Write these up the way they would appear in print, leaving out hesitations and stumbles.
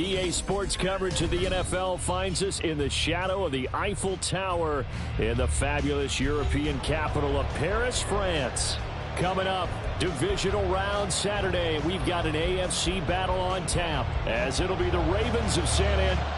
EA Sports coverage of the NFL finds us in the shadow of the Eiffel Tower in the fabulous European capital of Paris, France. Coming up, Divisional Round Saturday, we've got an AFC battle on tap, as it'll be the Ravens of San Antonio.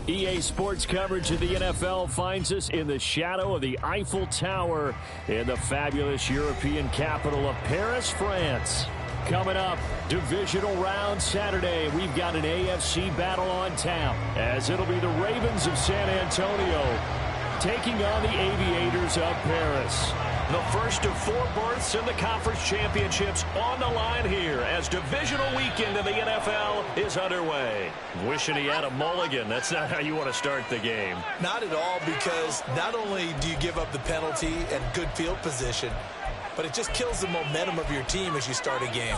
EA Sports coverage of the NFL finds us in the shadow of the Eiffel Tower in the fabulous European capital of Paris, France. Coming up, Divisional Round Saturday, we've got an AFC battle on tap, as it'll be the Ravens of San Antonio taking on the Aviators of Paris. The first of 4 berths in the conference championships on the line here as divisional weekend in the NFL is underway. Wishing he had a mulligan. That's not how you want to start the game. Not at all, because not only do you give up the penalty and good field position, but it just kills the momentum of your team as you start a game.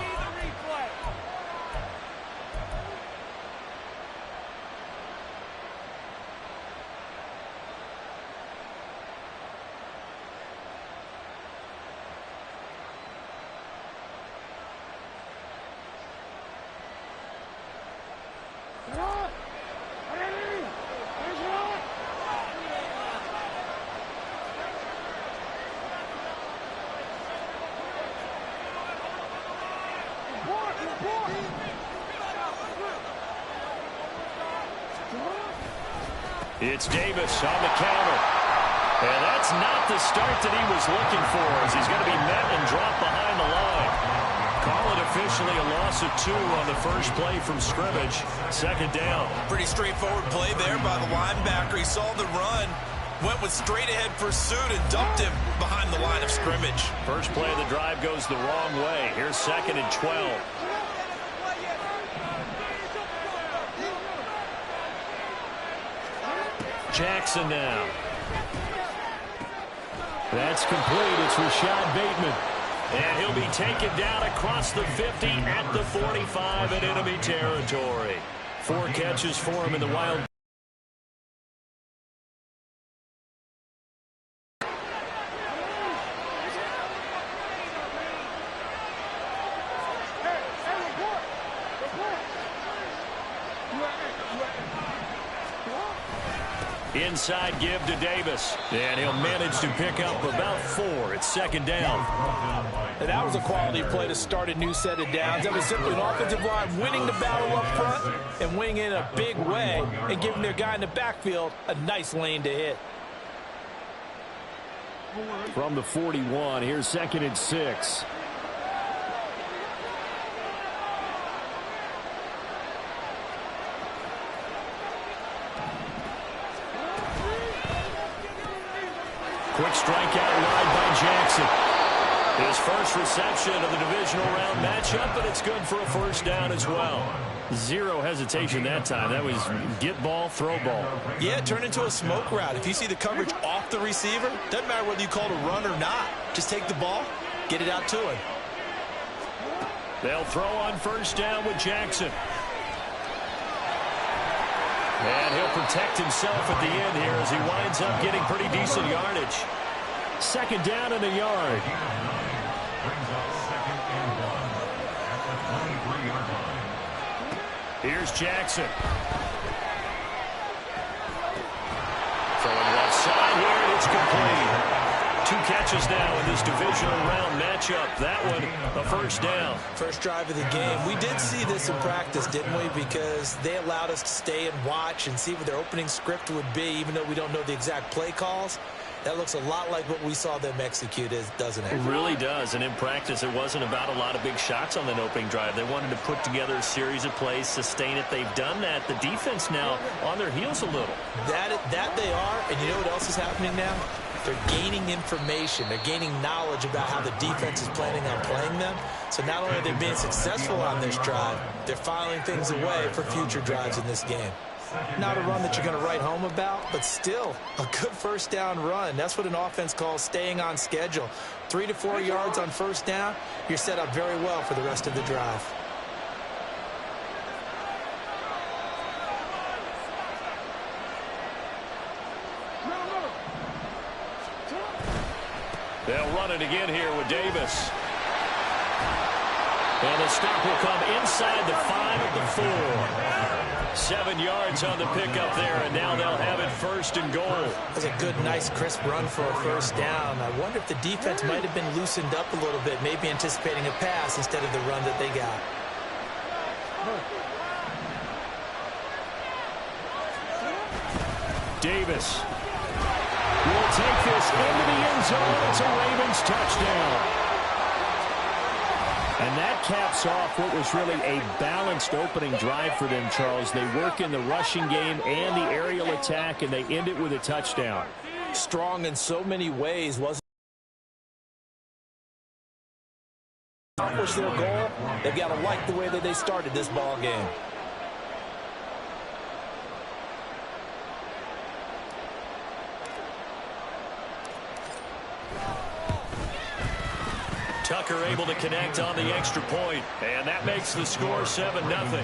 It's Davis on the counter. And that's not the start that he was looking for, as he's going to be met and dropped behind the line. Call it officially a loss of 2 on the first play from scrimmage. Second down. Pretty straightforward play there by the linebacker. He saw the run, went with straight-ahead pursuit, and dumped him behind the line of scrimmage. First play of the drive goes the wrong way. Here's 2nd and 12. Jackson now. That's complete. It's Rashad Bateman. And he'll be taken down across the 50 at the 45 in enemy territory. 4 catches for him in the wild. Inside give to Davis. And he'll manage to pick up about 4. It's 2nd down. And that was a quality play to start a new set of downs. That was simply an offensive line winning the battle up front and winning it in a big way and giving their guy in the backfield a nice lane to hit. From the 41, here's 2nd and 6. Quick strikeout wide by Jackson. His first reception of the divisional round matchup, and it's good for a first down as well. 0 hesitation that time. That was get ball, throw ball. Yeah, it turned into a smoke route. If you see the coverage off the receiver, doesn't matter whether you call it a run or not. Just take the ball, get it out to him. They'll throw on first down with Jackson. And he'll protect himself at the end here as he winds up getting pretty decent yardage. 2nd down and a yard. Here's Jackson. Throwing left side here, and it's complete. 2 catches now in this divisional round matchup. That one, a first down. First drive of the game. We did see this in practice, didn't we? Because they allowed us to stay and watch and see what their opening script would be, even though we don't know the exact play calls. That looks a lot like what we saw them execute, doesn't it? It really does. And in practice, it wasn't about a lot of big shots on that opening drive. They wanted to put together a series of plays, sustain it. They've done that. The defense now on their heels a little. That they are. And you know what else is happening now? They're gaining information. They're gaining knowledge about how the defense is planning on playing them. So not only are they being successful on this drive, they're filing things away for future drives in this game. Not a run that you're going to write home about, but still a good first down run. That's what an offense calls staying on schedule. 3 to 4 yards on first down, you're set up very well for the rest of the drive. They'll run it again here with Davis. And the stop will come inside the 5 at the 4. 7 yards on the pickup there, and now they'll have it first and goal. That's a good, nice, crisp run for a first down. I wonder if the defense might have been loosened up a little bit, maybe anticipating a pass instead of the run that they got. Davis will take this into the end zone. It's a Ravens touchdown. And that caps off what was really a balanced opening drive for them, Charles. They work in the rushing game and the aerial attack, and they end it with a touchdown. Strong in so many ways, wasn't accomplish their goal. They've got to like the way that they started this ball game. Tucker able to connect on the extra point, and that makes the score 7-0.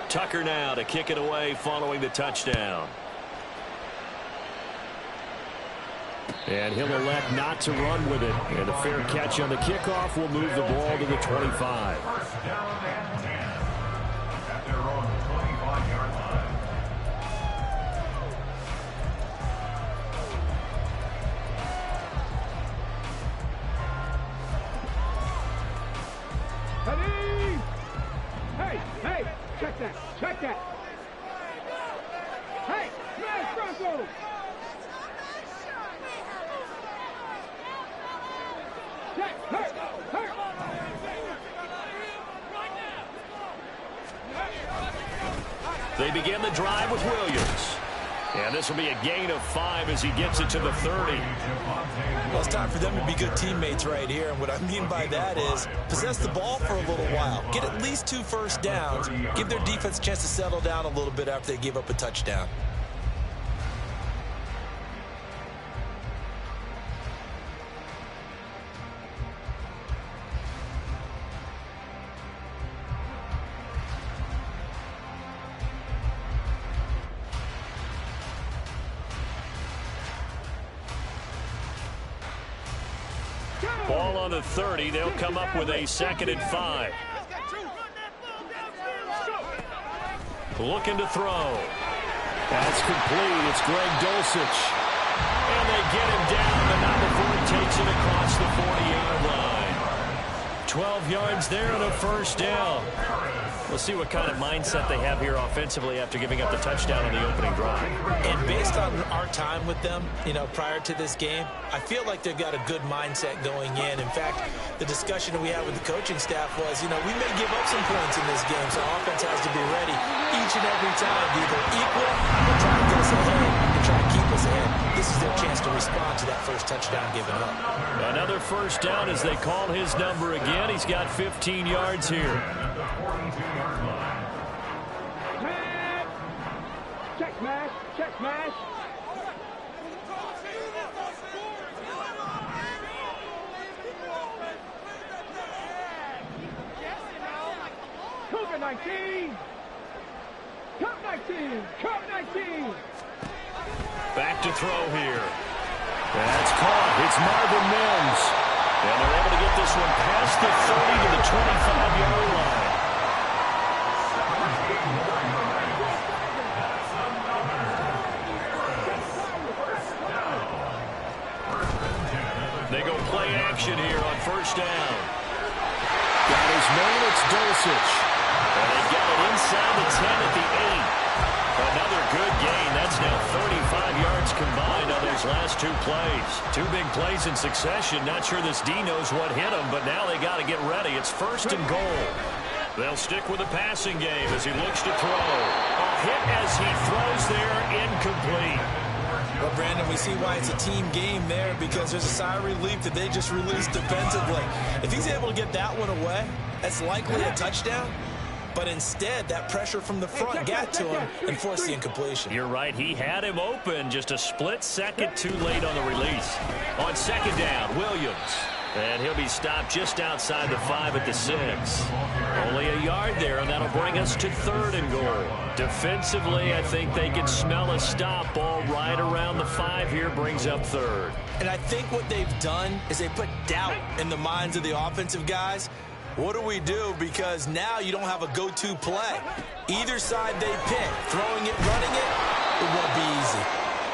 Tucker now to kick it away following the touchdown. And he'll elect not to run with it. And a fair catch on the kickoff will move the ball to the 25. Hey, check that, check that. Hey, smash Broncos! Check, hurt. They begin the drive with Williams. And this will be a gain of 5 as he gets it to the 30. Well, it's time for them to be good teammates right here. And what I mean by that is possess the ball for a little while. Get at least 2 first downs. Give their defense a chance to settle down a little bit after they give up a touchdown. Ball on the 30. They'll come up with a 2nd and 5. Looking to throw. That's complete. It's Greg Dulcich. And they get him down, but not before he takes it across the 40-yard line. 12 yards there and a first down. We'll see what kind of mindset they have here offensively after giving up the touchdown on the opening drive. And based on our time with them, prior to this game, I feel like they've got a good mindset going in. In fact, the discussion that we had with the coaching staff was, we may give up some points in this game, so offense has to be ready each and every time to either equal or try to get us ahead and try to keep us ahead. This is their chance to respond to that first touchdown given up. Another first down as they call his number again. He's got 15 yards here. Check smash. Cougar 19. Cup 19. Back to throw here. That's caught. It's Marvin Mims. And they're able to get this one past the 30 to the 25-yard line. play action here on first down. Got his man, it's Dulcich. And they get it inside the 10 at the 8. Another good gain. That's now 35 yards combined on those last two plays. Two big plays in succession. Not sure this D knows what hit him, but now they got to get ready. It's first and goal. They'll stick with the passing game as he looks to throw. A hit as he throws there, incomplete. Well, Brandon, we see why it's a team game there, because there's a sigh of relief that they just released defensively. If he's able to get that one away, that's likely a touchdown. But instead, that pressure from the front got to him and forced the incompletion. You're right. He had him open, just a split second too late on the release. On second down, Williams. And he'll be stopped just outside the 5 at the 6. Only a yard there, and that'll bring us to third and goal. Defensively, I think they can smell a stop. Ball right around the 5 here brings up third. And I think what they've done is they put doubt in the minds of the offensive guys. What do we do? Because now you don't have a go-to play. Either side they pick, throwing it, running it won't be easy.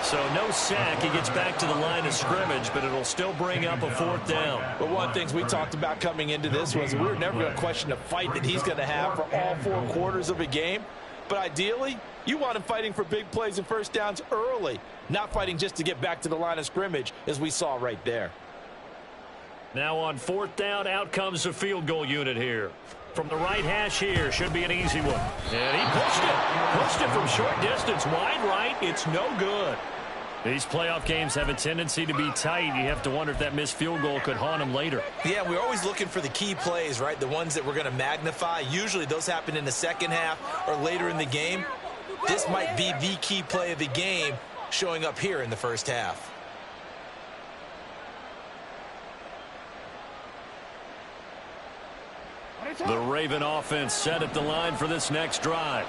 So no sack. He gets back to the line of scrimmage, but it'll still bring up a fourth down. But one of the things we talked about coming into this was we were never going to question the fight that he's going to have for all 4 quarters of a game. But ideally, you want him fighting for big plays and first downs early, not fighting just to get back to the line of scrimmage, as we saw right there. Now on fourth down, out comes the field goal unit here. From the right hash here, should be an easy one. And he pushed it. Pushed it from short distance, wide right. It's no good. These playoff games have a tendency to be tight. You have to wonder if that missed field goal could haunt him later. Yeah, we're always looking for the key plays, right? The ones that we're going to magnify. Usually those happen in the second half or later in the game. This might be the key play of the game showing up here in the first half. The Raven offense set at the line for this next drive.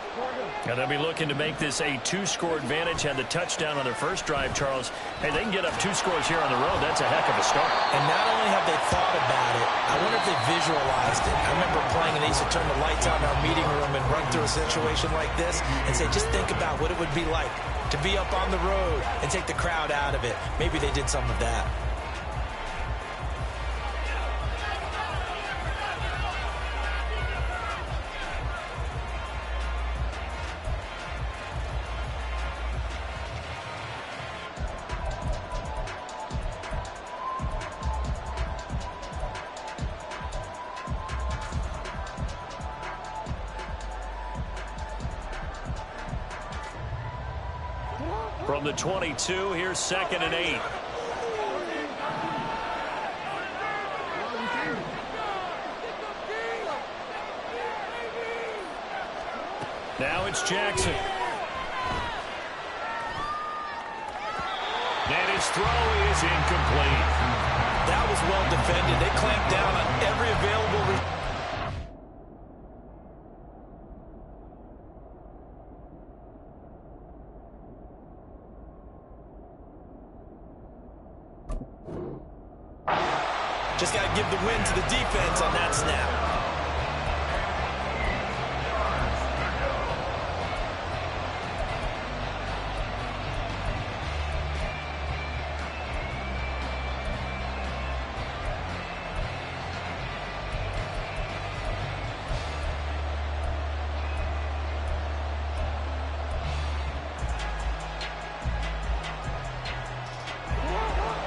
And they'll be looking to make this a 2-score advantage. Had the touchdown on their first drive, Charles. Hey, they can get up 2 scores here on the road. That's a heck of a start. And not only have they thought about it, I wonder if they visualized it. I remember playing and they used to turn the lights on in our meeting room and run through a situation like this and say, just think about what it would be like to be up on the road and take the crowd out of it. Maybe they did some of that. From the 22, here's 2nd and 8. Now it's Jackson. And his throw is incomplete. That was well defended. They clamped down on every available Just got to give the win to the defense on that snap.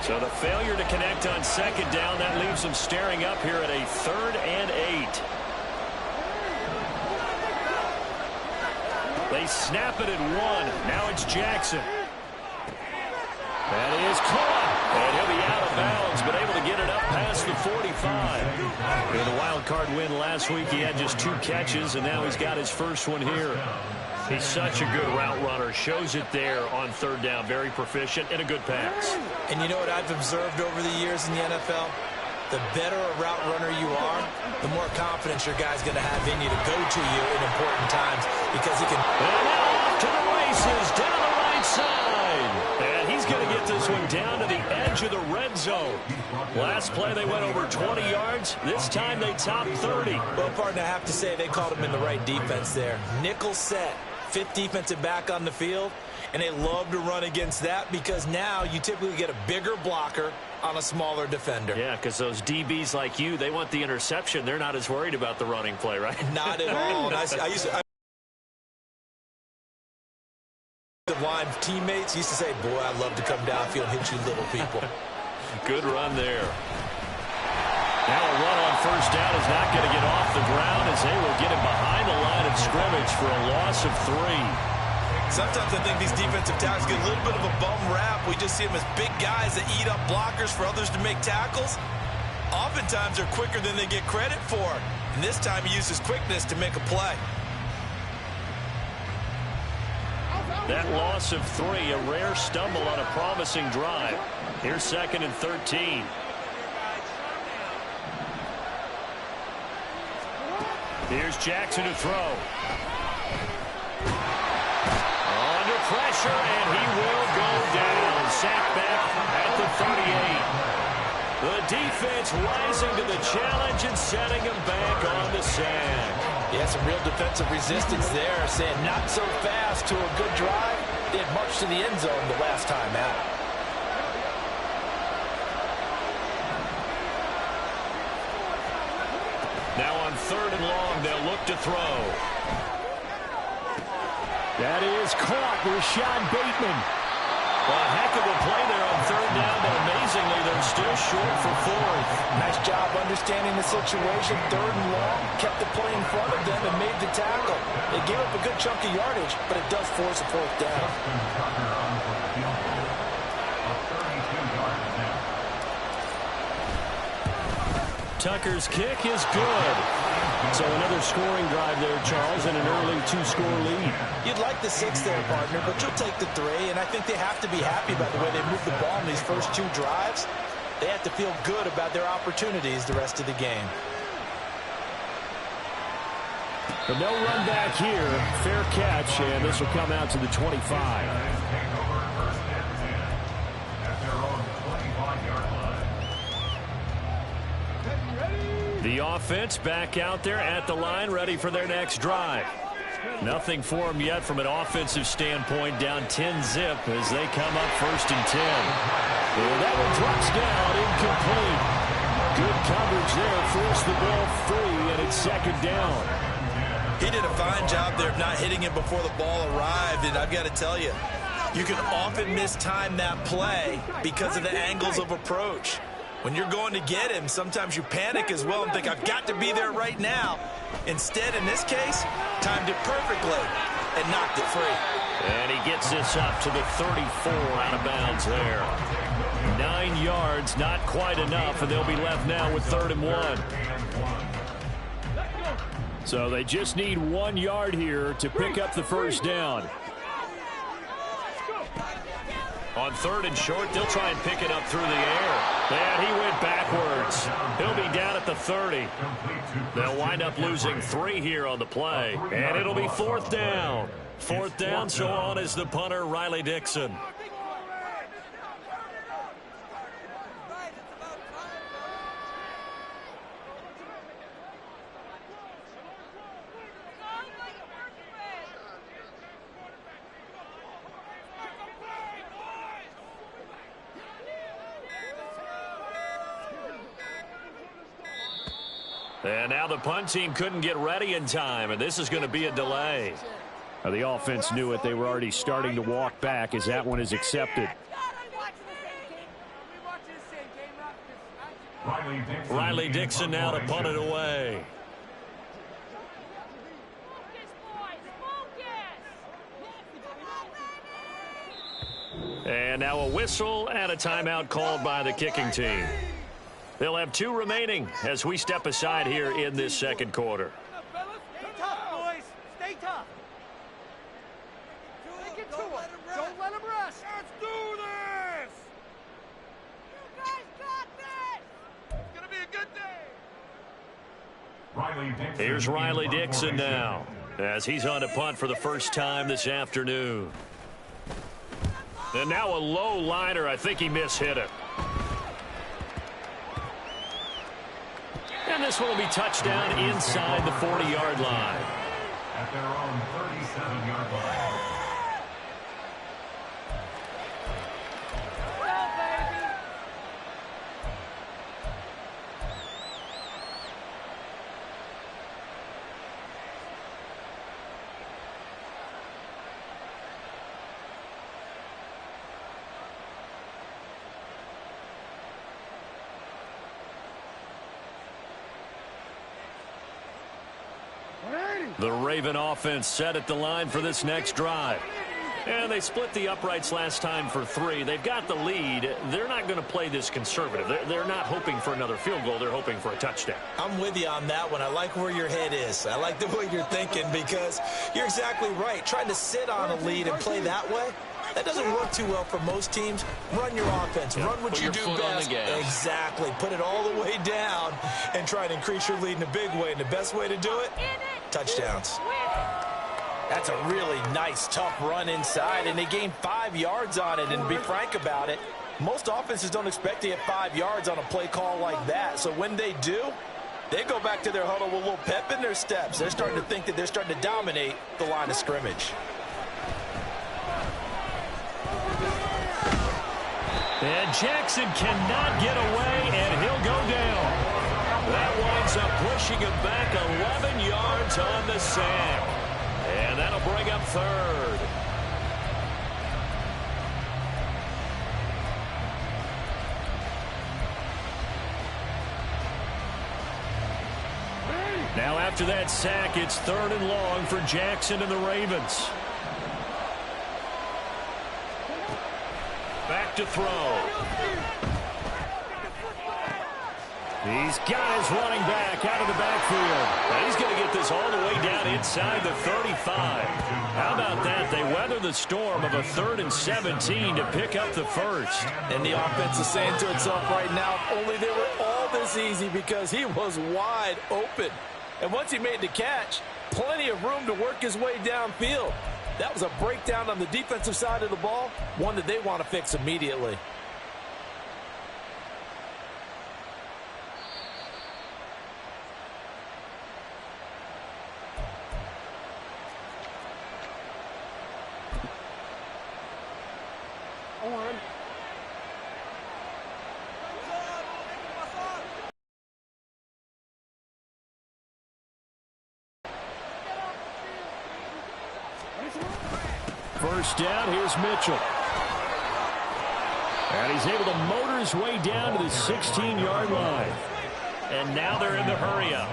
So the failure to connect on 2nd down, that leaves them staring up here at a 3rd and 8. They snap it at 1. Now it's Jackson. That is caught. And he'll be out of bounds, but able to get it up past the 45. In the wild card win last week, he had just 2 catches, and now he's got his first one here. He's such a good route runner. Shows it there on 3rd down. Very proficient and a good pass. And you know what I've observed over the years in the NFL? The better a route runner you are, the more confidence your guy's going to have in you to go to you in important times because he can. And now off to the races down the right side. And he's going to get this one down to the edge of the red zone. Last play they went over 20 yards. This time they topped 30. Well, partner, I have to say they called him in the right defense there. Nickel set. 5th defensive back on the field, And they love to run against that because now you typically get a bigger blocker on a smaller defender. Yeah, because those DBs like you, they want the interception. They're not as worried about the running play, right? Not at all. The line teammates used to say, boy, I'd love to come downfield and hit you little people. Good run there. Now a run on first down is not going to get off the ground as they will get him behind the line of scrimmage for a loss of 3. Sometimes I think these defensive tackles get a little bit of a bum rap. We just see them as big guys that eat up blockers for others to make tackles. Oftentimes they're quicker than they get credit for. And this time he uses quickness to make a play. That loss of 3, a rare stumble on a promising drive. Here's 2nd and 13. Here's Jackson to throw. Under pressure, and he will go down. Sacked back at the 38. The defense rising to the challenge and setting him back on the sack. Yeah, some real defensive resistance there, saying not so fast to a good drive. They had marched to the end zone the last time out. Now on 3rd and long, they'll look to throw. That is caught. Rashad Bateman. Well, a heck of a play there on 3rd down, but amazingly, they're still short for 4th. Nice job understanding the situation. 3rd and long, kept the play in front of them and made the tackle. They gave up a good chunk of yardage, but it does force a 4th down. Tucker's kick is good. So another scoring drive there, Charles, and an early 2-score lead. You'd like the 6 there, partner, but you'll take the 3, and I think they have to be happy about the way they moved the ball in these first 2 drives. They have to feel good about their opportunities the rest of the game. But no run back here. Fair catch, and this will come out to the 25. The offense back out there at the line, ready for their next drive. Nothing for them yet from an offensive standpoint, down 10-zip as they come up 1st and 10. And that one drops down, incomplete. Good coverage there, forced the ball free, and it's 2nd down. He did a fine job there of not hitting it before the ball arrived, and I've got to tell you, you can often mistime that play because of the angles of approach. When you're going to get him, sometimes you panic as well and think, I've got to be there right now. Instead, in this case, timed it perfectly and knocked it free. And he gets this up to the 34 out of bounds there. 9 yards, not quite enough, and they'll be left now with 3rd and 1. So they just need 1 yard here to pick up the 1st down. On 3rd and short, they'll try and pick it up through the air. And he went backwards. He'll be down at the 30. They'll wind up losing 3 here on the play. And it'll be 4th down. 4th down, so on is the punter, Riley Dixon. And now the punt team couldn't get ready in time, and this is going to be a delay. Now the offense knew it. They were already starting to walk back as that one is accepted. Riley Dixon now to punt it away. And now a whistle and a timeout called by the kicking team. They'll have 2 remaining as we step aside here in this 2nd quarter. Stay tough, boys. Stay tough. Take it to him. Don't let him rest. Let's do this. You guys got this. It's going to be a good day. Here's Riley Dixon now as he's on to punt for the first time this afternoon. And now a low liner. I think he mishit it. And this one will be touchdown inside the 40-yard line. At their own 37-yard line. The Raven offense set at the line for this next drive. And they split the uprights last time for 3. They've got the lead. They're not going to play this conservative. They're not hoping for another field goal. They're hoping for a touchdown. I'm with you on that one. I like where your head is. I like the way you're thinking because you're exactly right. Trying to sit on a lead and play that way, that doesn't work too well for most teams. Run your offense. Run what you do best. Exactly. Put it all the way down and try to increase your lead in a big way. And the best way to do it, touchdowns. That's a really nice, tough run inside, and they gained 5 yards on it. And to be frank about it, most offenses don't expect to get 5 yards on a play call like that. So when they do, they go back to their huddle with a little pep in their steps. They're starting to think that they're starting to dominate the line of scrimmage. And Jackson cannot get away, and he'll go down. That winds up pushing him back 11 yards on the sack. And that'll bring up 3rd. Now after that sack, it's 3rd and long for Jackson and the Ravens. Back to throw. He's got his running back out of the backfield. And he's going to get this all the way down inside the 35. How about that? They weather the storm of a 3rd and 17 to pick up the 1st. And the offense is saying to itself right now, only they were all this easy because he was wide open. And once he made the catch, plenty of room to work his way downfield. That was a breakdown on the defensive side of the ball, one that they want to fix immediately. First down, here's Mitchell. And he's able to motor his way down to the 16-yard line. And now they're in the hurry-up.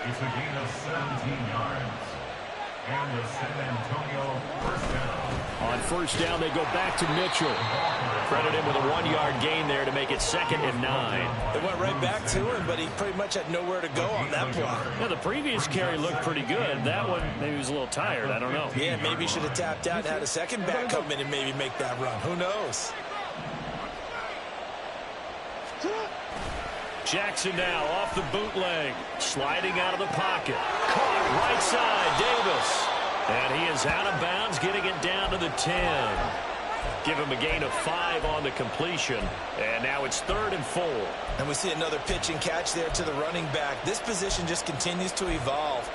It's a gain of 17 yards. And the San Antonio first down. On first down, they go back to Mitchell. Credit him with a 1-yard gain there to make it 2nd and 9. They went right back to him, but he pretty much had nowhere to go on that play. Yeah, the previous carry looked pretty good. That one, maybe he was a little tired. I don't know. Yeah, maybe he should have tapped out and had a second back come in and maybe make that run. Who knows? Jackson now off the bootleg. Sliding out of the pocket. Caught right side, Davis. And he is out of bounds, getting it down to the 10. Give him a gain of 5 on the completion. And now it's 3rd and 4. And we see another pitch and catch there to the running back. This position just continues to evolve.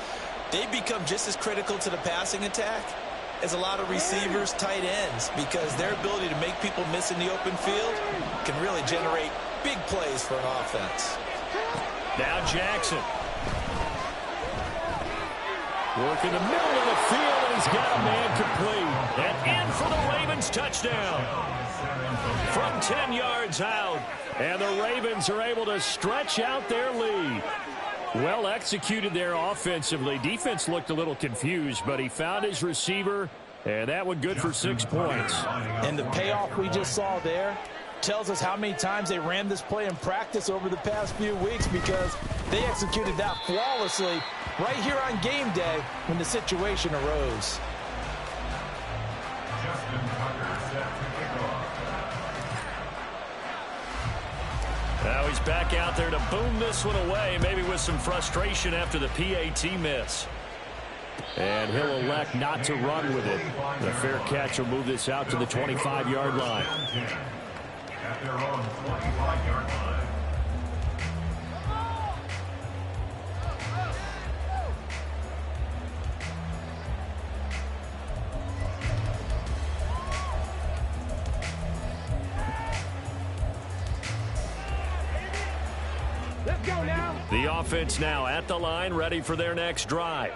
They become just as critical to the passing attack as a lot of receivers, tight ends, because their ability to make people miss in the open field can really generate big plays for an offense. Now Jackson. Work in the middle of the field, and he's got a man complete. And in for the Ravens touchdown. From 10 yards out. And the Ravens are able to stretch out their lead. Well executed there offensively. Defense looked a little confused, but he found his receiver, and that one good for 6 points. And the payoff we just saw there tells us how many times they ran this play in practice over the past few weeks, because they executed that flawlessly right here on game day when the situation arose. Now he's back out there to boom this one away, maybe with some frustration after the PAT miss. And he'll elect not to run with it. The fair catch will move this out to the 25-yard line. At their own 25-yard line. Let's go now. The offense now at the line, ready for their next drive.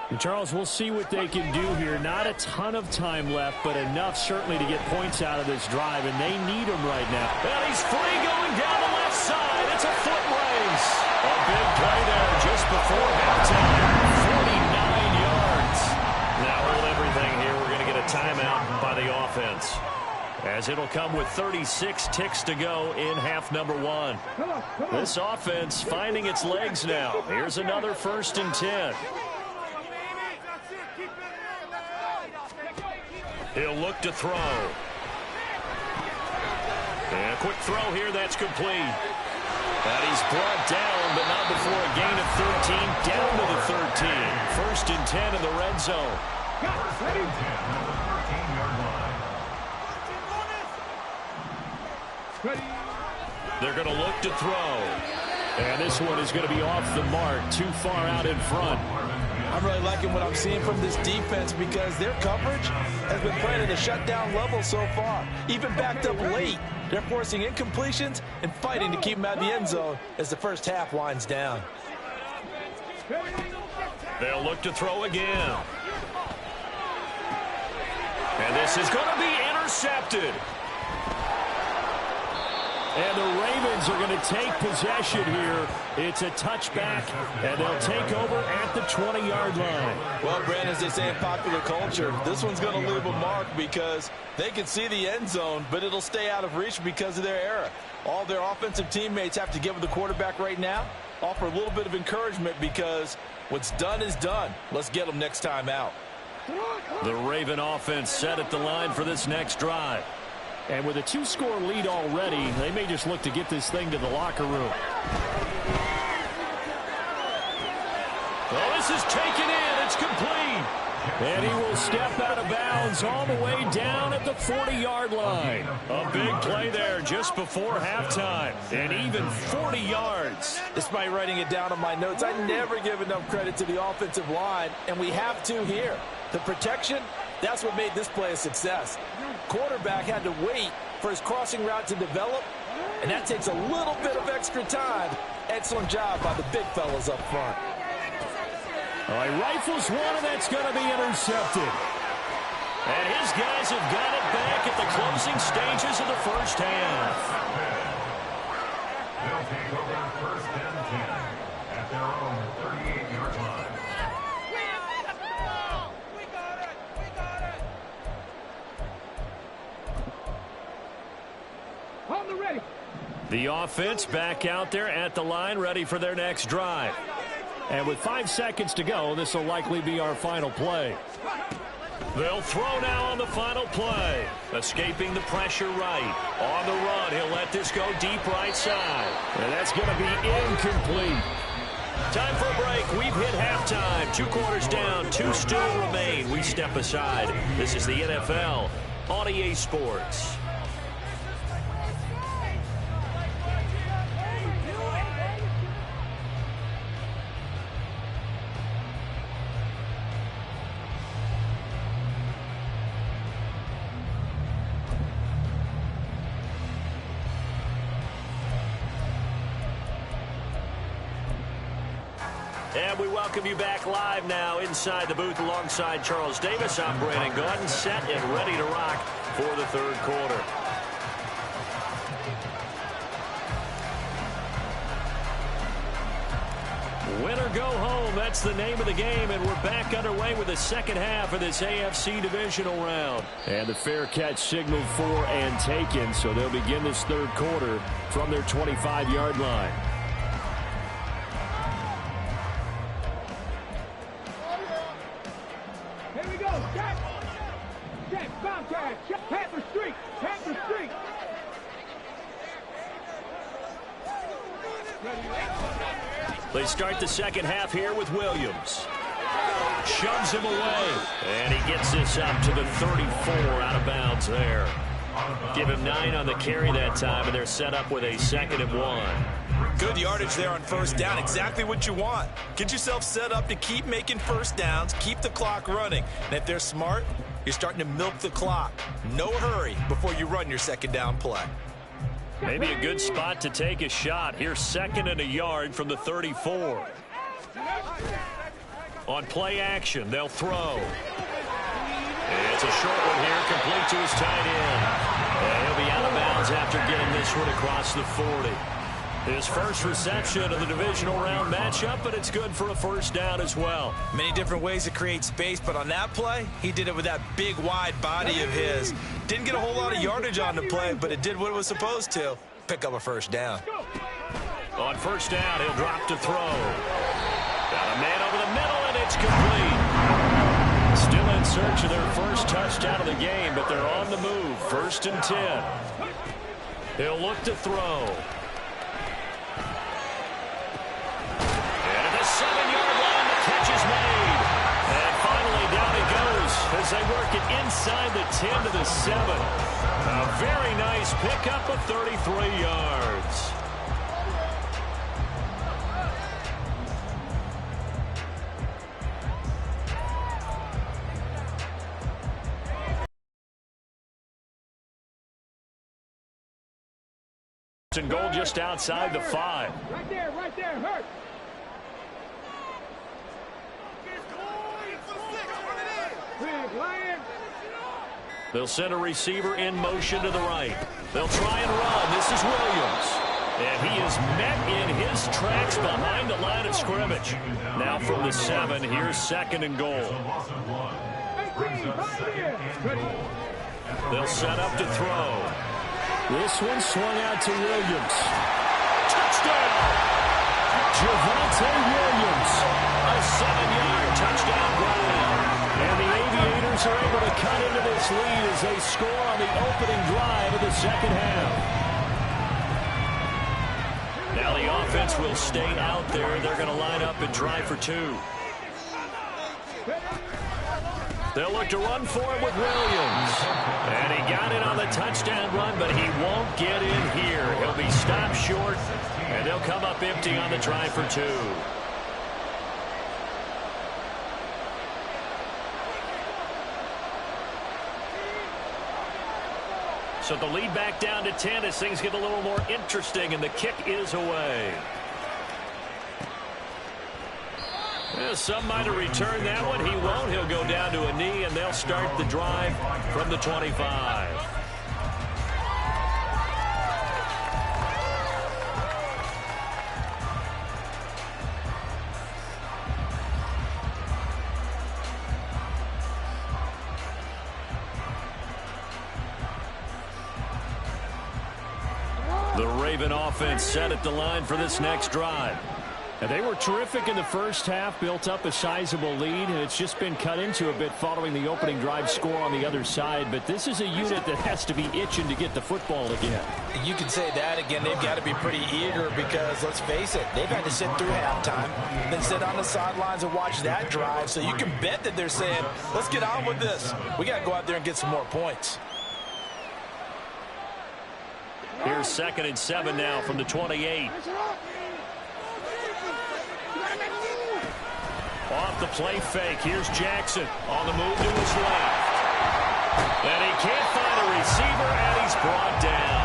And Charles, we'll see what they can do here. Not a ton of time left, but enough certainly to get points out of this drive, and they need them right now. And he's free going down the left side. It's a foot race. A big play there just before halftime. 49 yards. Now hold everything here. We're going to get a timeout by the offense, as it'll come with 36 ticks to go in half number one. This offense finding its legs now. Here's another 1st and 10. He'll look to throw. And a quick throw here, that's complete. And he's brought down, but not before a gain of 13, down to the 13. 1st and 10 in the red zone. First and 10 on the 13-yard line. They're going to look to throw. And this one is going to be off the mark, too far out in front. I'm really liking what I'm seeing from this defense because their coverage has been playing at a shutdown level so far. Even backed up late, they're forcing incompletions and fighting to keep them out of the end zone as the first half winds down. They'll look to throw again. And this is going to be intercepted. And the Ravens are going to take possession here. It's a touchback, and they'll take over at the 20-yard line. Well, Brandon, as they say in popular culture, this one's going to leave a mark because they can see the end zone, but it'll stay out of reach because of their error. All their offensive teammates have to give the quarterback right now, offer a little bit of encouragement because what's done is done. Let's get them next time out. The Raven offense set at the line for this next drive. And with a 2-score lead already, they may just look to get this thing to the locker room. Oh, this is taken in. It's complete. And he will step out of bounds all the way down at the 40-yard line. A big play there just before halftime. And even 40 yards. Despite writing it down on my notes, I never give enough credit to the offensive line, and we have to here. The protection, that's what made this play a success. Quarterback had to wait for his crossing route to develop, and that takes a little bit of extra time. Excellent job by the big fellas up front. All right, rifles one, and that's going to be intercepted. And his guys have got it back at the closing stages of the first half. They'll take over 1st and 10 at their own 38-yard line. The offense back out there at the line, ready for their next drive. And with 5 seconds to go, this will likely be our final play. They'll throw now on the final play. Escaping the pressure right. On the run, he'll let this go deep right side. And that's going to be incomplete. Time for a break. We've hit halftime. 2 quarters down, 2 still remain. We step aside. This is the NFL on EA Sports. And we welcome you back live now inside the booth alongside Charles Davis. I'm Brandon Gordon, set and ready to rock for the 3rd quarter. Win or go home, that's the name of the game, and we're back underway with the second half of this AFC Divisional Round. And the fair catch signaled for and taken, so they'll begin this 3rd quarter from their 25-yard line. Here we go, Jack! Jack, Bobcat, Panther Street, Panther Street! They start the second half here with Williams. Shoves him away. And he gets this up to the 34 out of bounds there. Give him 9 on the carry that time, and they're set up with a 2nd and 1. Good yardage there on first down. Exactly what you want. Get yourself set up to keep making first downs, keep the clock running. And if they're smart, you're starting to milk the clock. No hurry before you run your 2nd down play. Maybe a good spot to take a shot. Here's 2nd and a yard from the 34. On play action, they'll throw. It's a short one here, complete to his tight end. And he'll be out of bounds after getting this one across the 40. His first reception of the divisional round matchup, but it's good for a first down as well. Many different ways to create space, but on that play, he did it with that big, wide body of his. Didn't get a whole lot of yardage on the play, but it did what it was supposed to. Pick up a first down. On first down, he'll drop to throw. Got a man over the middle, and it's complete. Still in search of their first touchdown of the game, but they're on the move. 1st and 10. He'll look to throw. And at the 7-yard line, the catch is made. And finally, down it goes as they work it inside the 10 to the 7. A very nice pickup of 33 yards. And goal just outside the 5. Right there, hurt. They'll send a receiver in motion to the right. They'll try and run. This is Williams. And he is met in his tracks behind the line of scrimmage. Now from the 7, here's 2nd and goal. They'll set up to throw. This one swung out to Williams. Touchdown! Javonte Williams. A 7-yard touchdown drive. And the Aviators are able to cut into this lead as they score on the opening drive of the second half. Now the offense will stay out there. They're going to line up and try for 2. They'll look to run for it with Williams. And he got it on the touchdown run, but he won't get in here. He'll be stopped short, and they'll come up empty on the try for 2. So the lead back down to 10 as things get a little more interesting, and the kick is away. Yeah, some might have returned that one. He won't. He'll go down to a knee, and they'll start the drive from the 25. The Raven offense set at the line for this next drive. And they were terrific in the first half, built up a sizable lead, and it's just been cut into a bit following the opening drive score on the other side. But this is a unit that has to be itching to get the football again. You can say that again. They've got to be pretty eager because, let's face it, they've had to sit through halftime, then sit on the sidelines and watch that drive. So you can bet that they're saying, let's get on with this. We got to go out there and get some more points. Here's 2nd and 7 now from the 28. Off the play fake, here's Jackson on the move to his left. And he can't find a receiver, and he's brought down.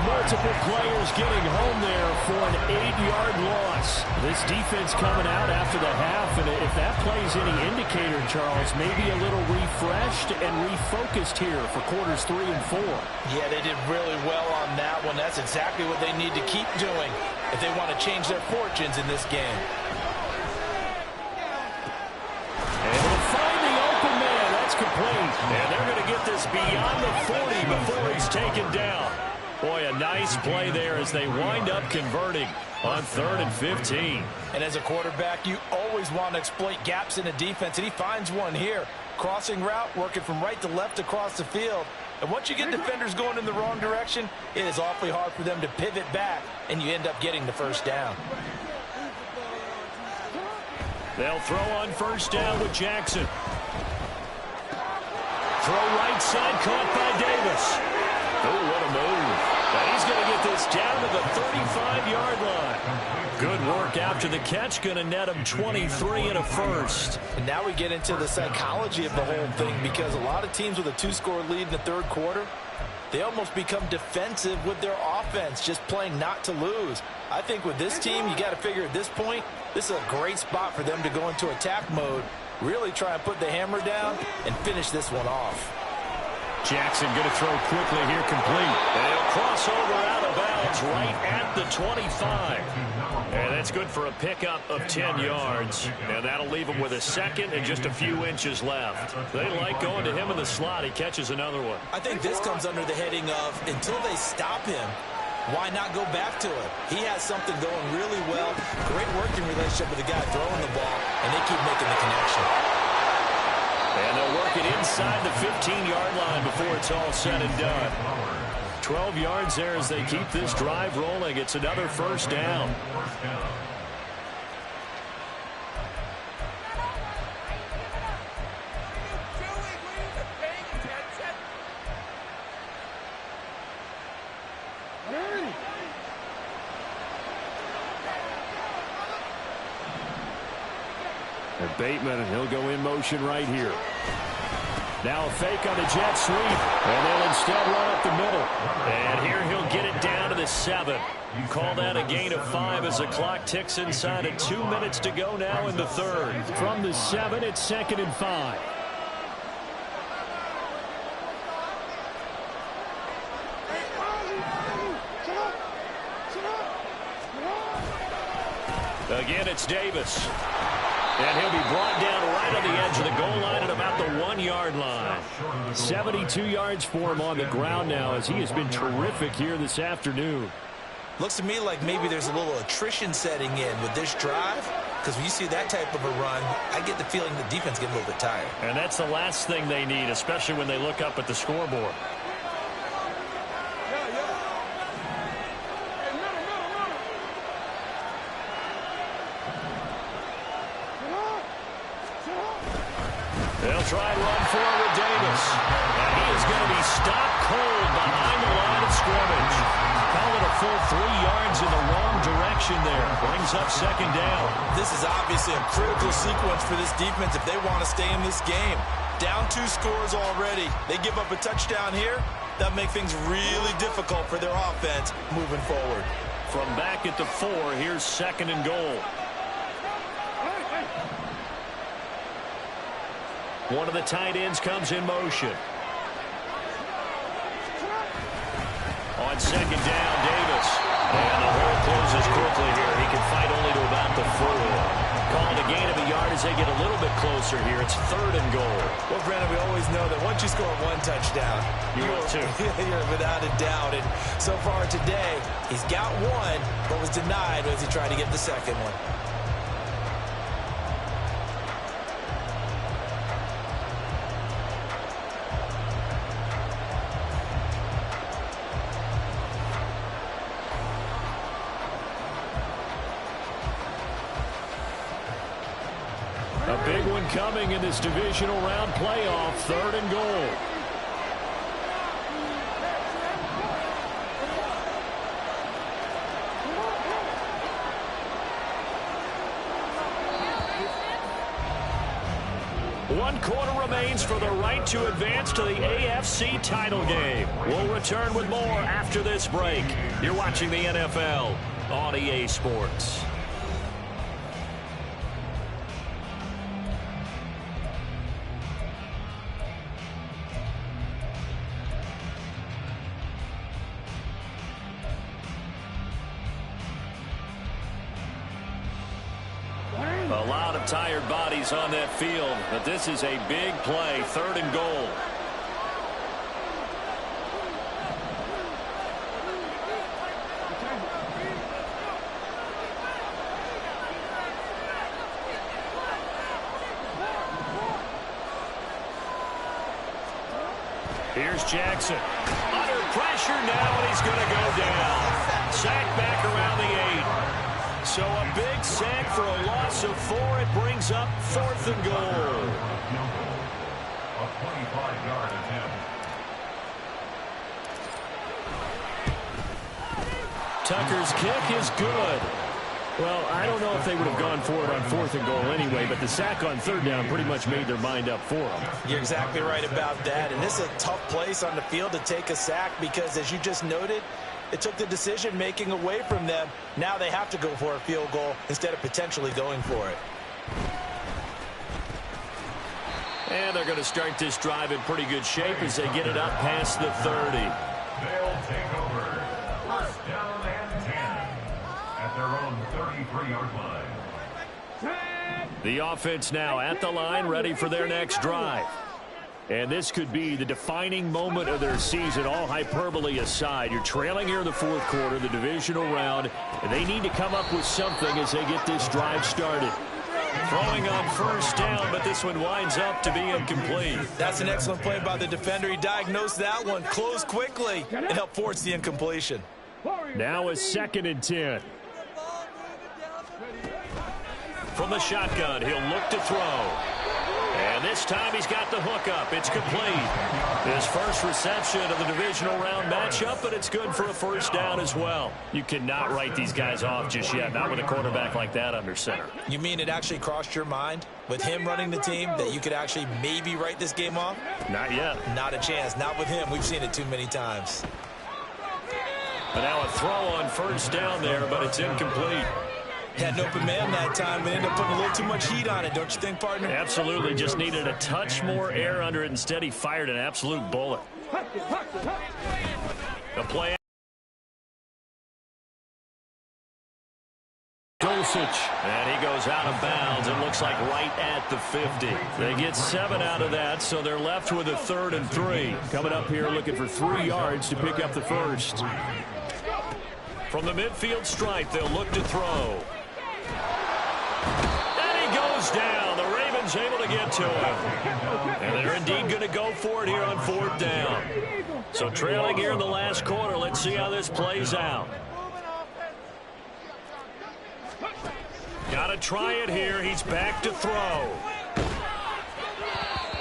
Multiple players getting home there for an 8-yard loss. This defense coming out after the half, and if that plays any indicator, Charles, maybe a little refreshed and refocused here for quarters 3 and 4. Yeah, they did really well on that one. That's exactly what they need to keep doing if they want to change their fortunes in this game. Complete. And they're going to get this beyond the 40 before he's taken down. Boy, a nice play there as they wind up converting on 3rd and 15. And as a quarterback, you always want to exploit gaps in the defense, and he finds one here. Crossing route, working from right to left across the field. And once you get defenders going in the wrong direction, it is awfully hard for them to pivot back, and you end up getting the first down. They'll throw on first down with Jackson. Throw right side, caught by Davis. Oh, what a move. And he's going to get this down to the 35-yard line. Good work after the catch, going to net him 23 and a first. And now we get into the psychology of the whole thing, because a lot of teams with a 2-score lead in the third quarter, they almost become defensive with their offense, just playing not to lose. I think with this team, you got to figure at this point, this is a great spot for them to go into attack mode, really try and put the hammer down and finish this one off. Jackson going to throw quickly here, complete. And he'll cross over out of bounds right at the 25. And that's good for a pickup of 10 yards. And that'll leave him with a second and just a few inches left. They like going to him in the slot. He catches another one. I think this comes under the heading of until they stop him, why not go back to it? He has something going really well. Great working relationship with the guy throwing the ball, and they keep making the connection. And they'll work it inside the 15-yard line before it's all said and done. 12 yards there as they keep this drive rolling. It's another first down. And Bateman, he'll go in motion right here. Now a fake on the jet sweep, and they'll instead run up the middle. And here he'll get it down to the 7. Call that a gain of 5 as the clock ticks inside of 2 minutes to go now in the third. From the 7, it's 2nd and 5. Again, it's Davis. And he'll be brought down right on the edge of the goal line at about the 1-yard line. 72 yards for him on the ground now as he has been terrific here this afternoon. Looks to me like maybe there's a little attrition setting in with this drive, because when you see that type of a run, I get the feeling the defense gets a little bit tired. And that's the last thing they need, especially when they look up at the scoreboard. They'll try and run forward with Davis. And he is going to be stopped cold behind the line of scrimmage. Call it a full 3 yards in the wrong direction there. Brings up 2nd down. This is obviously a critical sequence for this defense if they want to stay in this game. Down 2 scores already. They give up a touchdown here. That'll make things really difficult for their offense moving forward. From back at the 4, here's 2nd and goal. One of the tight ends comes in motion. On 2nd down, Davis. And the hole closes quickly here. He can fight only to about the 4. Called a gain of a yard as they get a little bit closer here. It's 3rd and goal. Well, Brandon, we always know that once you score 1 touchdown, you're without a doubt. And so far today, he's got 1, but was denied as he tried to get the 2nd one. A big one coming in this divisional round playoff. 3rd and goal. One quarter remains for the right to advance to the AFC title game. We'll return with more after this break. You're watching the NFL on EA Sports. A lot of tired bodies on that field, but this is a big play, 3rd and goal. Here's Jackson. Under pressure now, and he's going to go down. Sacked back around the 8. So a big sack for a loss of 4. It brings up 4th and goal. A 25-yard attempt. Tucker's kick is good. Well, I don't know if they would have gone for it on 4th and goal anyway, but the sack on 3rd down pretty much made their mind up for them. You're exactly right about that. And this is a tough place on the field to take a sack because, as you just noted, it took the decision-making away from them. Now they have to go for a field goal instead of potentially going for it. And they're going to start this drive in pretty good shape as they get it up past the 30. They'll take over. First down and 10 at their own 33-yard line. The offense now at the line, ready for their next drive. And this could be the defining moment of their season, all hyperbole aside. You're trailing here in the fourth quarter, the divisional round, and they need to come up with something as they get this drive started. Throwing on first down, but this one winds up to be incomplete. That's an excellent play by the defender. He diagnosed that one, closed quickly, and helped force the incompletion. Now a 2nd and 10. From the shotgun, he'll look to throw. And this time he's got the hook up. It's complete. His first reception of the divisional round matchup, but it's good for a first down as well. You cannot write these guys off just yet, not with a quarterback like that under center. You mean it actually crossed your mind with him running the team that you could actually maybe write this game off? Not yet. Not a chance. Not with him. We've seen it too many times. But now a throw on first down there, but it's incomplete. Had an open man that time, but ended up putting a little too much heat on it, don't you think, partner? Absolutely. Just needed a touch more air under it. Instead, he fired an absolute bullet. The play. Dulcich. And he goes out of bounds. It looks like right at the 50. They get 7 out of that, so they're left with a 3rd and 3. Coming up here looking for 3 yards to pick up the first. From the midfield stripe, they'll look to throw. And he goes down. The Ravens able to get to him. And they're indeed going to go for it here on 4th down. So trailing here in the last quarter. Let's see how this plays out. Got to try it here. He's back to throw.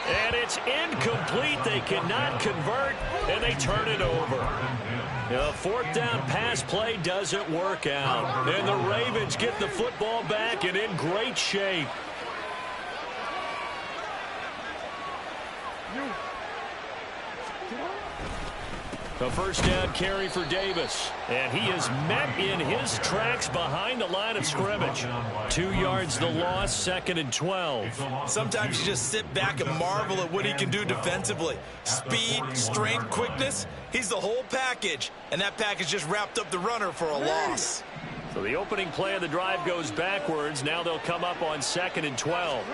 And it's incomplete. They cannot convert, and they turn it over. The 4th down pass play doesn't work out. And the Ravens get the football back and in great shape. A first down carry for Davis. And he is met in his tracks behind the line of scrimmage. 2 yards the loss, 2nd and 12. Sometimes you just sit back and marvel at what he can do defensively. Speed, strength, quickness. He's the whole package. And that package just wrapped up the runner for a loss. So the opening play of the drive goes backwards. Now they'll come up on 2nd and 12.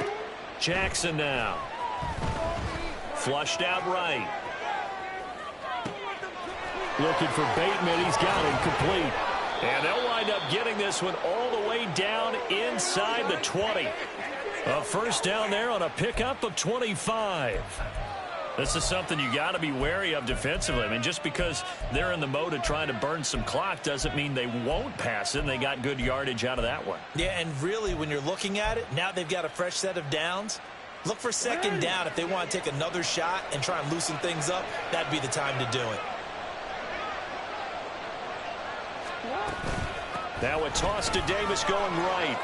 Jackson now. Flushed out right. Looking for Bateman. He's got him complete. And they'll wind up getting this one all the way down inside the 20. A first down there on a pickup of 25. This is something you got to be wary of defensively. I mean, just because they're in the mode of trying to burn some clock doesn't mean they won't pass it. And they got good yardage out of that one. Yeah, and really, when you're looking at it, now they've got a fresh set of downs. Look for 2nd down. If they want to take another shot and try and loosen things up, that'd be the time to do it. Now a toss to Davis going right.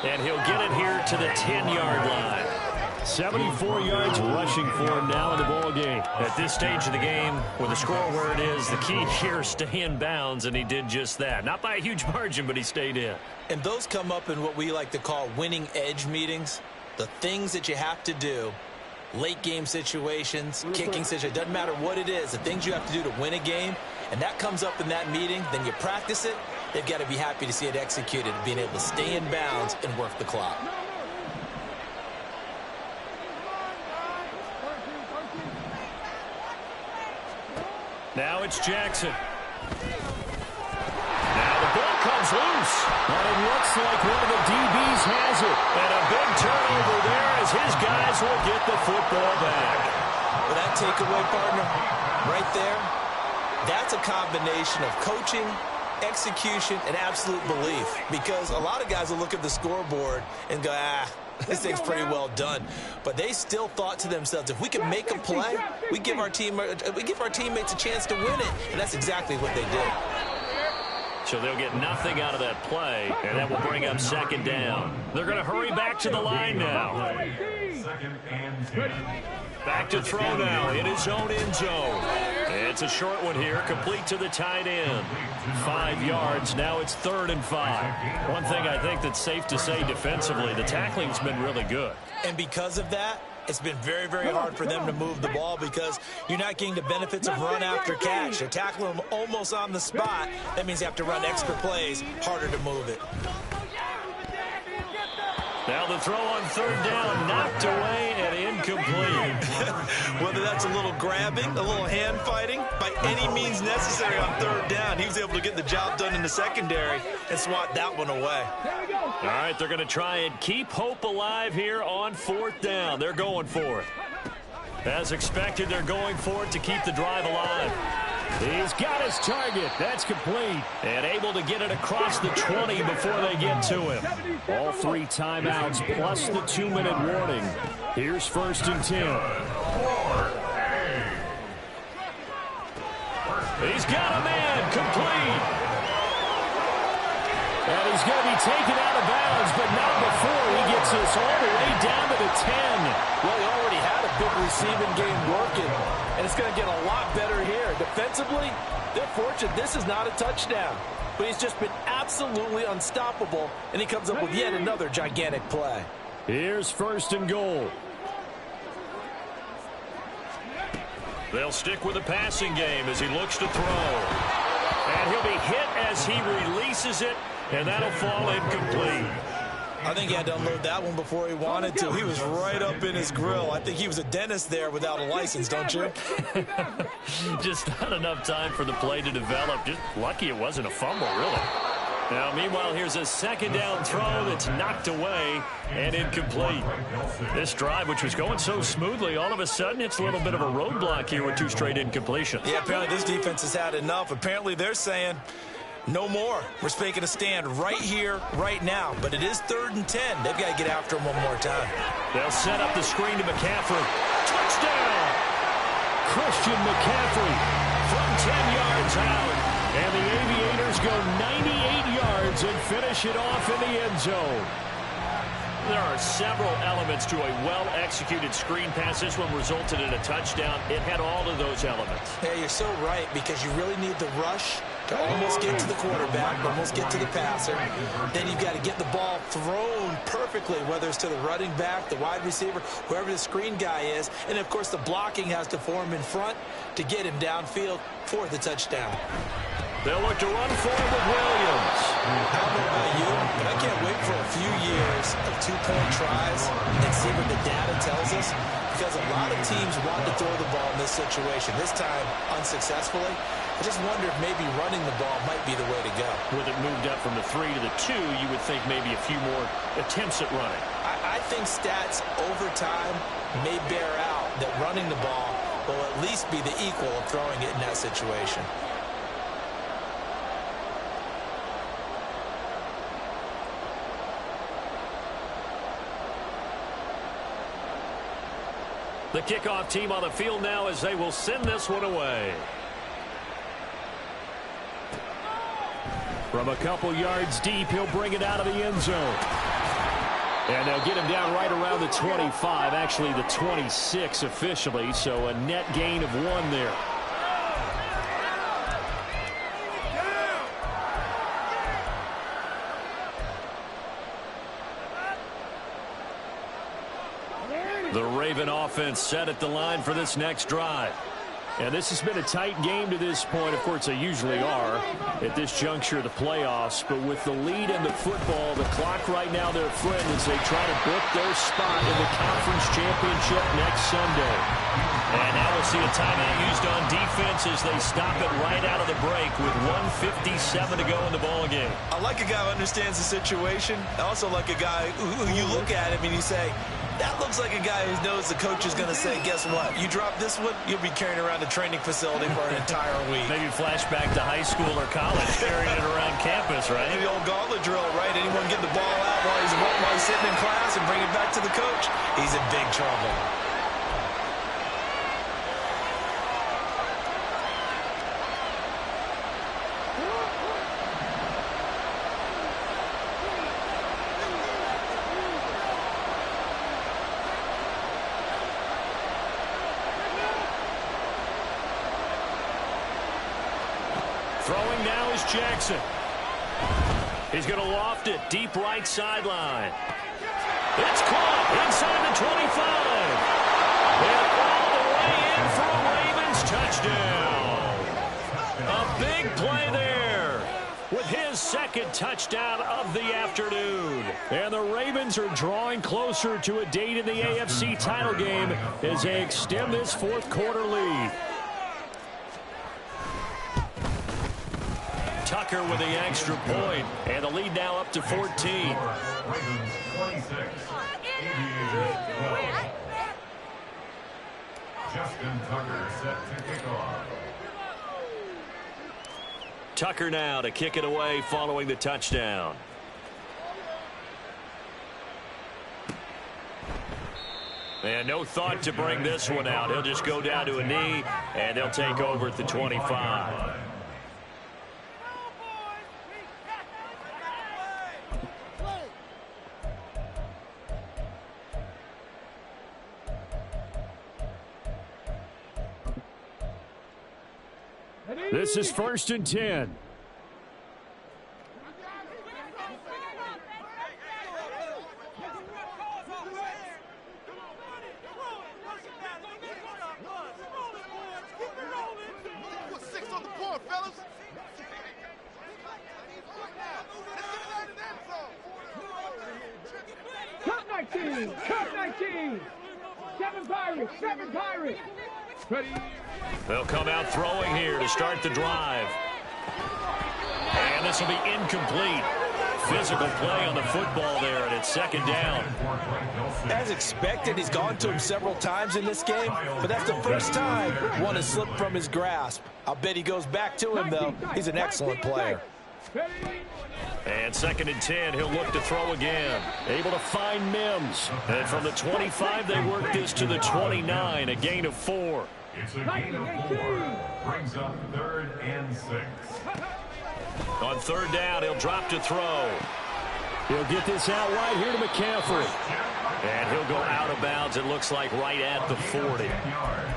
And he'll get it here to the 10-yard line. 74 yards rushing for him now in the ball game. At this stage of the game, with the score where it is, the key here is stay in bounds, and he did just that. Not by a huge margin, but he stayed in. And those come up in what we like to call winning edge meetings. The things that you have to do, late game situations, kicking situations, doesn't matter what it is, the things you have to do to win a game, and that comes up in that meeting, then you practice it. They've got to be happy to see it executed, being able to stay in bounds and work the clock. Now it's Jackson. Now the ball comes loose. And it looks like one of the DBs has it. And a big turnover there as his guys will get the football back. Well, that takeaway, partner, right there, that's a combination of coaching, execution, and absolute belief. Because a lot of guys will look at the scoreboard and go, this thing's pretty well done. But they still thought to themselves, if we can make a play, we give our teammates a chance to win it. And that's exactly what they did. So they'll get nothing out of that play, and that will bring up 2nd down. They're going to hurry back to the line now. 2nd and 10. Back to throw now in his own end zone. It's a short one here, complete to the tight end. 5 yards, now it's 3rd and 5. One thing I think that's safe to say defensively, the tackling's been really good. And because of that, it's been very, very hard for them to move the ball because you're not getting the benefits of run after catch. They're tackling them almost on the spot. That means you have to run extra plays, harder to move it. Now the throw on third down, knocked away and incomplete. Whether that's a little grabbing, a little hand fighting, by any means necessary on third down, he was able to get the job done in the secondary and swat that one away. All right, they're going to try and keep hope alive here on fourth down. They're going for it. As expected, they're going for it to keep the drive alive. He's got his target. That's complete. And able to get it across the 20 before they get to him. All 3 timeouts plus the 2-minute warning. Here's 1st and 10. He's got a man. Complete. And he's going to be taken out of bounds, but not before he gets this all the way down to the 10. Well, he already had a big receiving game working, and it's going to get a lot better here. Defensively, they're fortunate this is not a touchdown, but he's just been absolutely unstoppable, and he comes up with yet another gigantic play. Here's 1st and goal. They'll stick with the passing game as he looks to throw. And he'll be hit as he releases it, and that'll fall incomplete. I think he had to unload that one before he wanted to. He was right up in his grill. I think he was a dentist there without a license, don't you? Just not enough time for the play to develop. Just lucky it wasn't a fumble, really. Now, meanwhile, here's a second down throw that's knocked away and incomplete. This drive, which was going so smoothly, all of a sudden it's a little bit of a roadblock here with 2 straight incompletions. Yeah, apparently this defense has had enough. Apparently they're saying no more. We're making a stand right here, right now. But it is 3rd and 10. They've got to get after him one more time. They'll set up the screen to McCaffrey. Touchdown! Christian McCaffrey From 10 yards out. And the Aviators go 98 yards and finish it off in the end zone. There are several elements to a well-executed screen pass. This one resulted in a touchdown. It had all of those elements. Yeah, you're so right, because you really need the rush to almost get to the quarterback, almost get to the passer. Then you've got to get the ball thrown perfectly, whether it's to the running back, the wide receiver, whoever the screen guy is. And, of course, the blocking has to form in front to get him downfield for the touchdown. They'll look to run forward with Williams. I don't know about you, but I can't wait for a few years of 2-point tries and see what the data tells us, because a lot of teams want to throw the ball in this situation. This time, unsuccessfully. I just wonder if maybe running the ball might be the way to go. With it moved up from the 3 to the 2, you would think maybe a few more attempts at running. I think stats over time may bear out that running the ball will at least be the equal of throwing it in that situation. The kickoff team on the field now as they will send this one away. From a couple yards deep, he'll bring it out of the end zone. And they'll get him down right around the 25, actually the 26 officially, so a net gain of 1 there. The Raven offense set at the line for this next drive. And this has been a tight game to this point. Of course, they usually are at this juncture of the playoffs. But with the lead in the football, the clock right now, their friend, as they try to book their spot in the conference championship next Sunday. And now we'll see a timeout used on defense as they stop it right out of the break with 1:57 to go in the ballgame. I like a guy who understands the situation. I also like a guy who you look at him and you say, that looks like a guy who knows the coach is going to say, guess what? You drop this one, you'll be carrying around the training facility for an entire week. Maybe flashback to high school or college, carrying it around campus, right? Maybe the old gauntlet drill, right? Anyone get the ball out while he's sitting in class and bring it back to the coach? He's in big trouble. Throwing now is Jackson. He's going to loft it deep right sideline. It's caught inside the 25. And all the way in for a Ravens touchdown. A big play there with his second touchdown of the afternoon. And the Ravens are drawing closer to a date in the AFC title game as they extend this fourth quarter lead. Tucker with the extra point, and the lead now up to 14. Ravens 26, Aviators 12. Justin Tucker set to kick off. Tucker now to kick it away following the touchdown. And no thought to bring this one out. He'll just go down to a knee, and they'll take over at the 25. This is 1st and 10. Cut 19! Cut 19! 7 Pirates! 7 Pirates! Ready? They'll come out throwing here to start the drive. And this will be incomplete. Physical play on the football there, and it's 2nd down. As expected, he's gone to him several times in this game, but that's the first time one has slipped from his grasp. I'll bet he goes back to him, though. He's an excellent player. And 2nd and 10, he'll look to throw again. Able to find Mims. And from the 25, they work this to the 29, a gain of 4. It's a gain of 4. Brings up 3rd and 6. On 3rd down, he'll drop to throw. He'll get this out wide here to McCaffrey. And he'll go out of bounds, it looks like, right at the 40.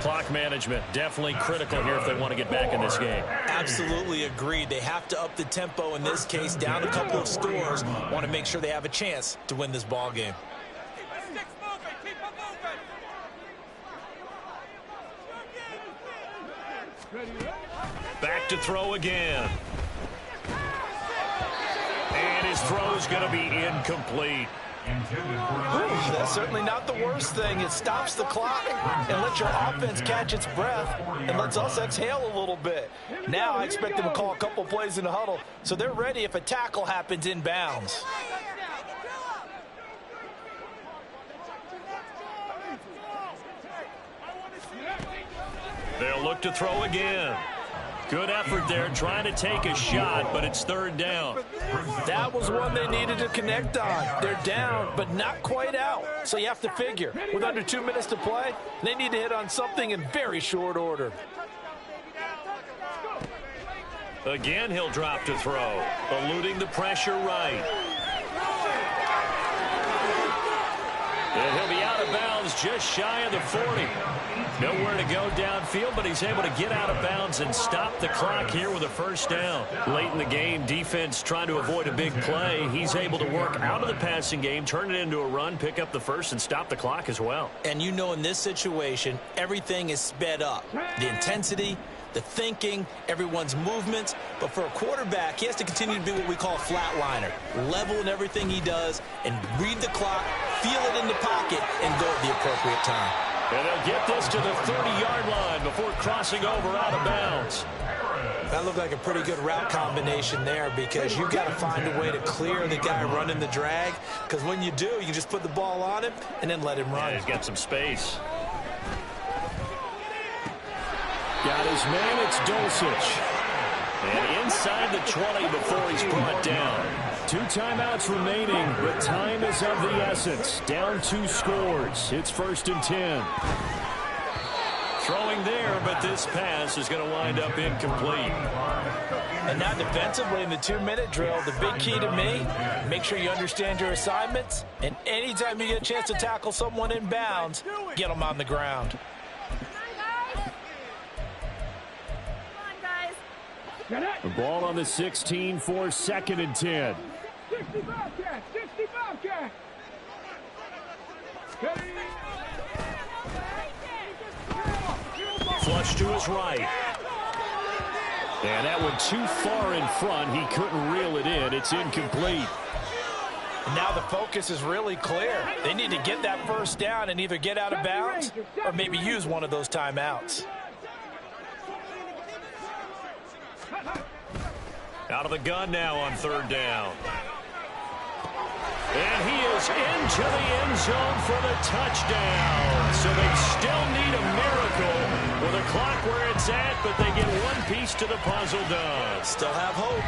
Clock management, definitely critical here if they want to get back in this game. Absolutely agreed. They have to up the tempo in this case, down a couple of scores. Want to make sure they have a chance to win this ball game. Back to throw again. And his throw's going to be incomplete. That's certainly not the worst thing. It stops the clock and lets your offense catch its breath and lets us exhale a little bit. Now I expect them to call a couple plays in the huddle so they're ready if a tackle happens in bounds. They'll look to throw again. Good effort there, trying to take a shot, but it's 3rd down. That was one they needed to connect on. They're down, but not quite out. So you have to figure, with under 2 minutes to play, they need to hit on something in very short order. Again, he'll drop to throw, eluding the pressure right. And he'll be out of bounds just shy of the 40. Nowhere to go downfield, but he's able to get out of bounds and stop the clock here with a 1st down. Late in the game, defense trying to avoid a big play. He's able to work out of the passing game, turn it into a run, pick up the 1st, and stop the clock as well. And you know in this situation, everything is sped up. The intensity, the thinking, everyone's movements. But for a quarterback, he has to continue to be what we call a flatliner. Level in everything he does and read the clock, feel it in the pocket, and go at the appropriate time. And they'll get this to the 30-yard line before crossing over out of bounds. That looked like a pretty good route combination there because you've got to find a way to clear the guy running the drag, because when you do, you just put the ball on him and then let him run. Yeah, he's got some space. Got his man, it's Dulcich. And inside the 20 before he's brought down. 2 timeouts remaining, but time is of the essence. Down 2 scores. It's 1st and 10. Throwing there, but this pass is going to wind up incomplete. And now defensively in the 2-minute drill, the big key to me, make sure you understand your assignments, and anytime you get a chance to tackle someone in bounds, get them on the ground. The ball on the 16 for 2nd and 10. 60 Bobcat! 60 Bobcat! flush to his right. And that went too far in front. He couldn't reel it in. It's incomplete. And now the focus is really clear. They need to get that first down and either get out of bounds or maybe use one of those timeouts. Out of the gun now on third down. And he is into the end zone for the touchdown. So they still need a miracle with the clock where it's at, but they get one piece to the puzzle done. Still have hope.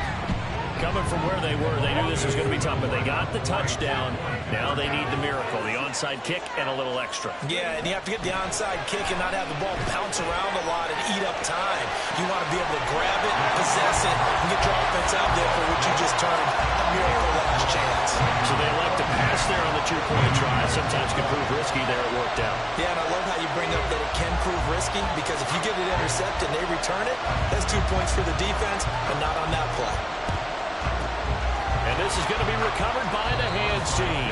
Coming from where they were, they knew this was going to be tough, but they got the touchdown. Now they need the miracle, the onside kick and a little extra. Yeah, and you have to get the onside kick and not have the ball bounce around a lot and eat up time. You want to be able to grab it, possess it, and get your offense out there for which you just turned a miracle last chance. So they like to pass there on the two-point try. Sometimes can prove risky. There it worked out. Yeah, and I love how you bring up that it can prove risky, because if you get it intercepted and they return it, that's 2 points for the defense, but not on that play. And this is going to be recovered by the hands team.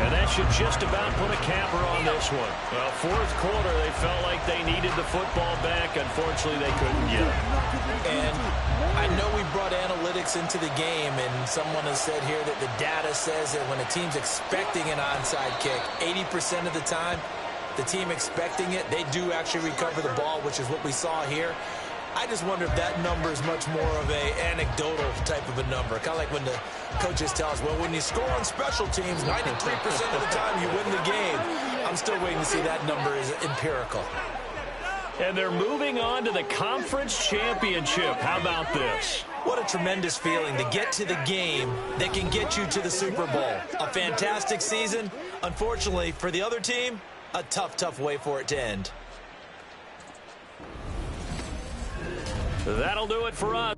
And that should just about put a capper on this one. Well, fourth quarter, they felt like they needed the football back. Unfortunately, they couldn't get it. And I know we brought analytics into the game, and someone has said here that the data says that when a team's expecting an onside kick, 80% of the time, the team expecting it, they do actually recover the ball, which is what we saw here. I just wonder if that number is much more of a anecdotal type of a number. Kind of like when the coaches tell us, well, when you score on special teams, 93% of the time you win the game. I'm still waiting to see that number is empirical. And they're moving on to the conference championship. How about this? What a tremendous feeling to get to the game that can get you to the Super Bowl. A fantastic season. Unfortunately, for the other team, a tough, tough way for it to end. That'll do it for us.